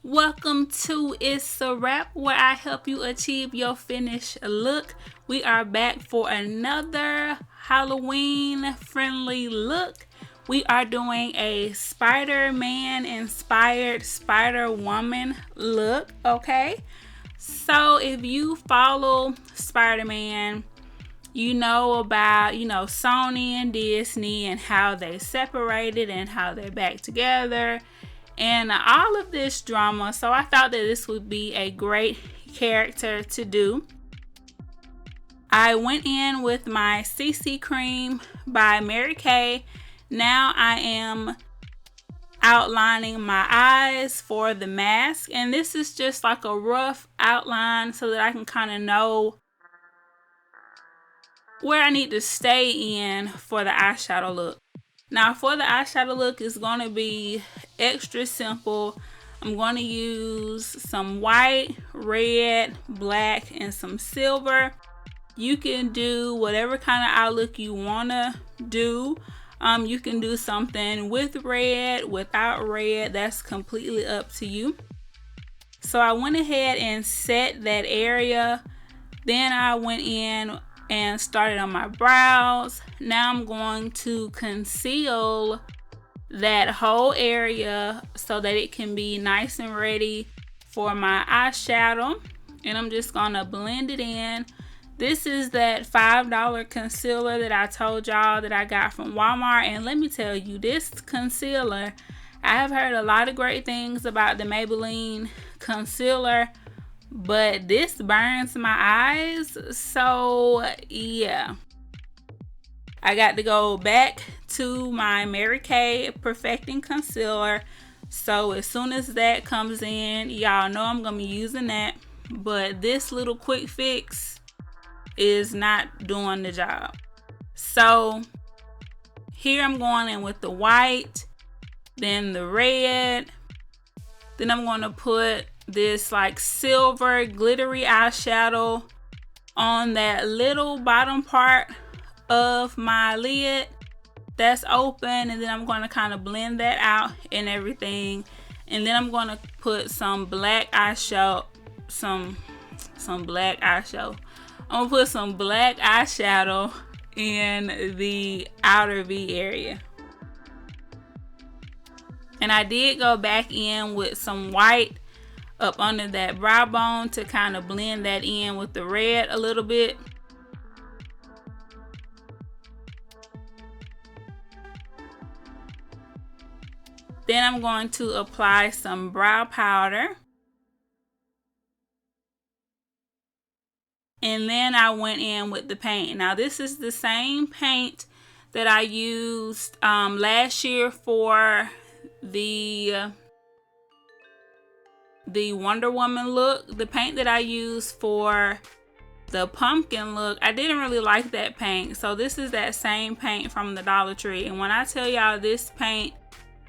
Welcome to Itz Sirap, where I help you achieve your finished look. We are back for another Halloween friendly look. We are doing a Spider-Man inspired Spider-Woman look, okay? So if you follow Spider-Man, you know about, Sony and Disney and how they separated and how they're back together and all of this drama. So I thought that this would be a great character to do. I went in with my CC cream by Mary Kay. Now I am outlining my eyes for the mask, and this is just like a rough outline so that I can kind of know where I need to stay in for the eyeshadow look. Now for the eyeshadow look, it's going to be extra simple. I'm going to use some white, red, black, and some silver. You can do whatever kind of eye look you want to do. You can do something with red, without red. That's completely up to you. So I went ahead and set that area. Then I went in and started on my brows. Now I'm going to conceal that whole area so that it can be nice and ready for my eyeshadow. And I'm just gonna blend it in. This is that $5 concealer that I told y'all that I got from Walmart. And let me tell you, this concealer, I have heard a lot of great things about the Maybelline concealer, but this burns my eyes. So yeah, I got to go back to my Mary Kay Perfecting Concealer. So as soon as that comes in, y'all know I'm gonna be using that. But this little quick fix is not doing the job. So here I'm going in with the white, then the red, then I'm going to put this like silver glittery eyeshadow on that little bottom part of my lid that's open, and then I'm going to kind of blend that out and everything. And then I'm going to put some black eyeshadow, I'm gonna put some black eyeshadow in the outer V area. And I did go back in with some white up under that brow bone to kind of blend that in with the red a little bit. Then I'm going to apply some brow powder. And then I went in with the paint. Now this is the same paint that I used last year for the Wonder Woman look. The paint that I used for the pumpkin look, I didn't really like that paint. So this is that same paint from the Dollar Tree. And when I tell y'all this paint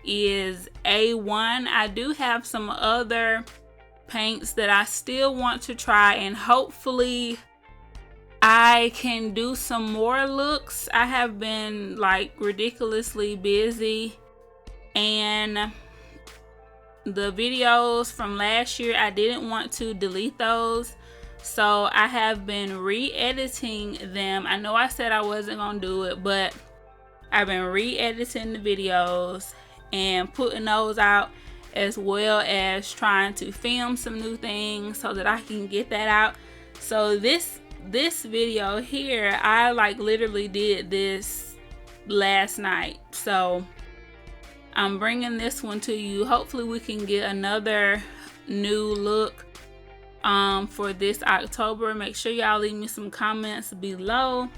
is A1, I do have some other paints that I still want to try, and hopefully I can do some more looks. I have been like ridiculously busy, and the videos from last year, I didn't want to delete those, so I have been re-editing them. I know I said I wasn't gonna do it, but I've been re-editing the videos and putting those out, as well as trying to film some new things so that I can get that out. So this video here, I like literally did this last night. So I'm bringing this one to you. Hopefully we can get another new look for this October. Make sure y'all leave me some comments below.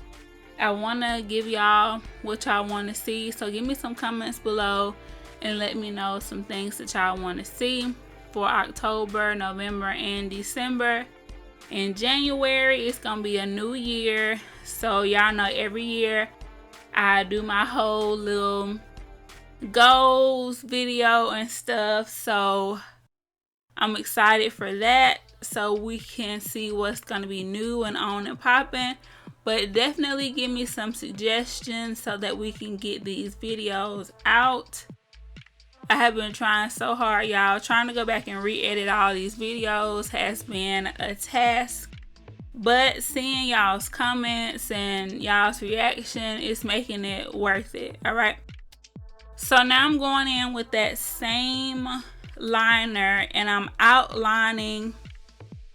I want to give y'all what y'all want to see, so give me some comments below and let me know some things that y'all want to see for October, November, and December. In January, it's gonna be a new year, so y'all know every year I do my whole little goals video and stuff, so I'm excited for that, so we can see what's gonna be new and on and popping. But definitely give me some suggestions so that we can get these videos out. I have been trying so hard, y'all. Trying to go back and re-edit all these videos has been a task. But seeing y'all's comments and y'all's reaction is making it worth it, alright? So now I'm going in with that same liner and I'm outlining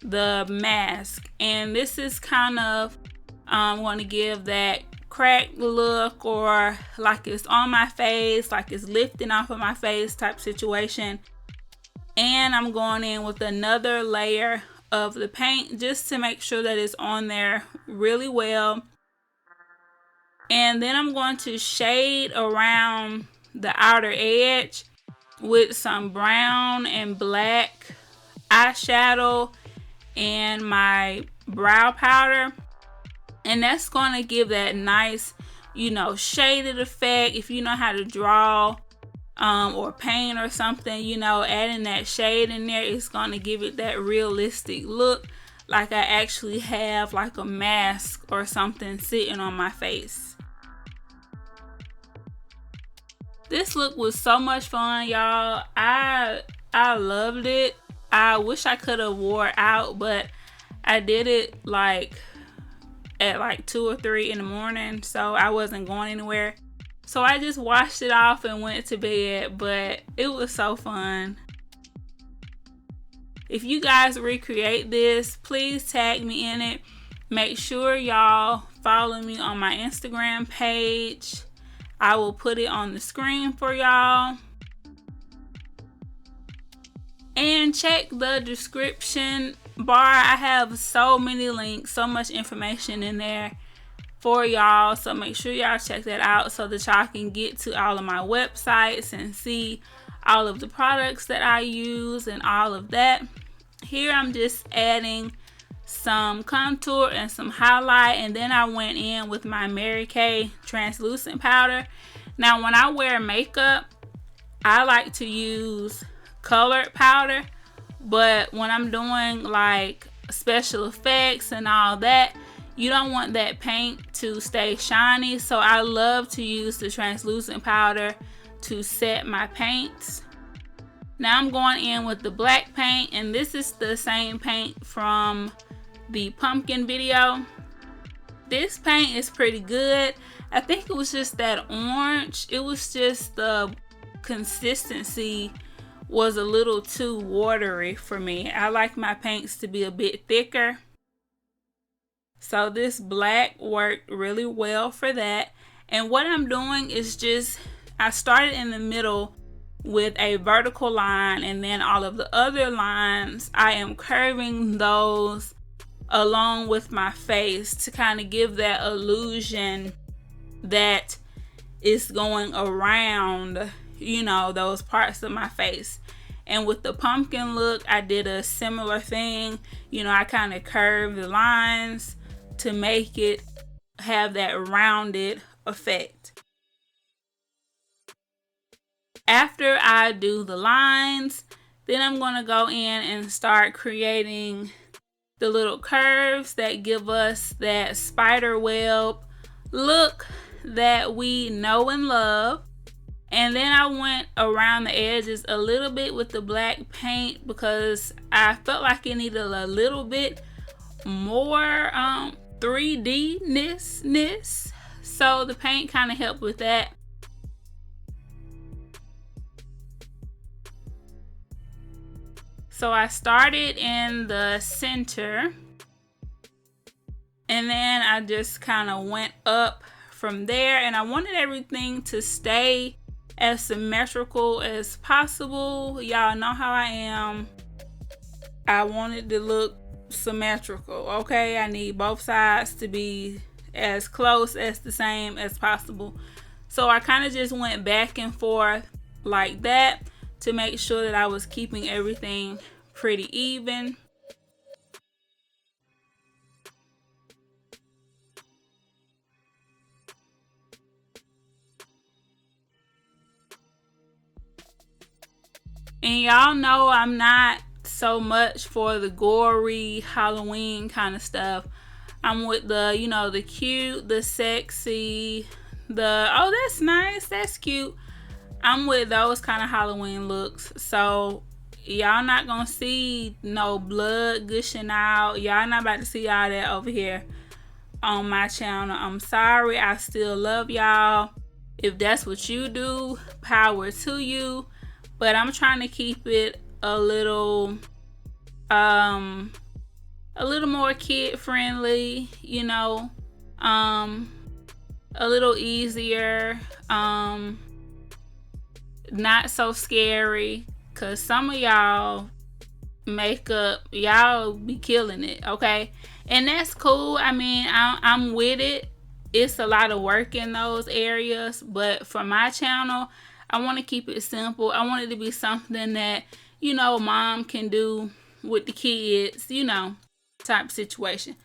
the mask. And this is kind of going to give that cracked look, or like it's on my face, like it's lifting off of my face type situation. And I'm going in with another layer of the paint just to make sure that it's on there really well. And then I'm going to shade around the outer edge with some brown and black eyeshadow and my brow powder. And that's going to give that nice, you know, shaded effect. If you know how to draw or paint or something, you know, adding that shade in there is going to give it that realistic look, like I actually have like a mask or something sitting on my face. This look was so much fun, y'all. I loved it. I wish I could have wore it out, but I did it like at like 2 or 3 in the morning, so I wasn't going anywhere. So I just washed it off and went to bed, but it was so fun. If you guys recreate this, please tag me in it. Make sure y'all follow me on my Instagram page. I will put it on the screen for y'all. And check the description bar. I have so many links, so much information in there for y'all, so make sure y'all check that out so that y'all can get to all of my websites and see all of the products that I use and all of that. Here I'm just adding some contour and some highlight, and then I went in with my Mary Kay translucent powder. Now when I wear makeup, I like to use colored powder, but when I'm doing like special effects and all that, you don't want that paint to stay shiny, so I love to use the translucent powder to set my paints. Now I'm going in with the black paint, and this is the same paint from the pumpkin video. This paint is pretty good. I think it was just that orange. It was just the consistency was a little too watery for me. I like my paints to be a bit thicker. So this black worked really well for that. And what I'm doing is just, I started in the middle with a vertical line, and then all of the other lines, I am curving those along with my face to kind of give that illusion that it's going around, you know, those parts of my face. And with the pumpkin look, I did a similar thing. You know, I kind of curved the lines to make it have that rounded effect. After I do the lines, then I'm going to go in and start creating the little curves that give us that spider web look that we know and love. And then I went around the edges a little bit with the black paint because I felt like it needed a little bit more 3D-ness. So the paint kind of helped with that. So I started in the center, and then I just kind of went up from there, and I wanted everything to stay as symmetrical as possible. Y'all know how I am. I want it to look symmetrical, okay? I need both sides to be as close as the same as possible. So I kind of just went back and forth like that to make sure that I was keeping everything pretty even. And y'all know I'm not so much for the gory Halloween kind of stuff. I'm with the, you know, the cute, the sexy, the, oh, that's nice, that's cute. I'm with those kind of Halloween looks. So y'all not gonna see no blood gushing out. Y'all not about to see all that over here on my channel. I'm sorry. I still love y'all. If that's what you do, power to you. But I'm trying to keep it a little more kid friendly, you know, a little easier, not so scary, cause some of y'all makeup, y'all be killing it, okay? And that's cool. I mean, I'm with it. It's a lot of work in those areas, but for my channel, I want to keep it simple. I want it to be something that, you know, mom can do with the kids, you know, type situation.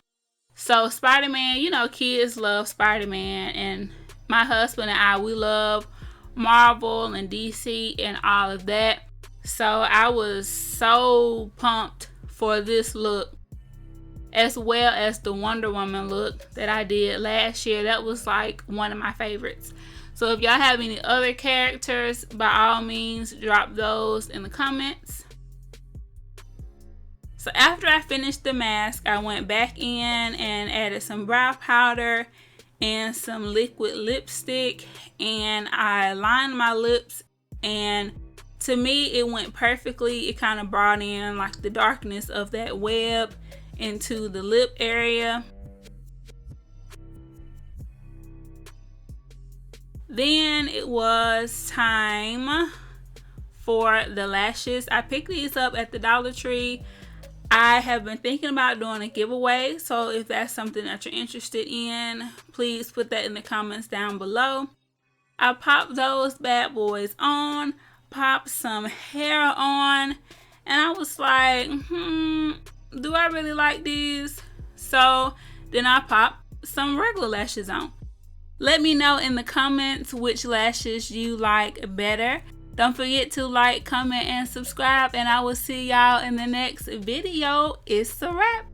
So Spider-Man, you know, kids love Spider-Man, and my husband and I, we love Marvel and DC and all of that. So I was so pumped for this look, as well as the Wonder Woman look that I did last year. That was like one of my favorites. So if y'all have any other characters, by all means, drop those in the comments. So after I finished the mask, I went back in and added some brow powder and some liquid lipstick, and I lined my lips, and to me it went perfectly. It kind of brought in like the darkness of that web into the lip area. Then it was time for the lashes. I picked these up at the Dollar Tree. I have been thinking about doing a giveaway, so if that's something that you're interested in, please put that in the comments down below. I popped those bad boys on, popped some hair on, and I was like, do I really like these? So then I popped some regular lashes on. Let me know in the comments which lashes you like better. Don't forget to like, comment, and subscribe, and I will see y'all in the next video. It's a wrap.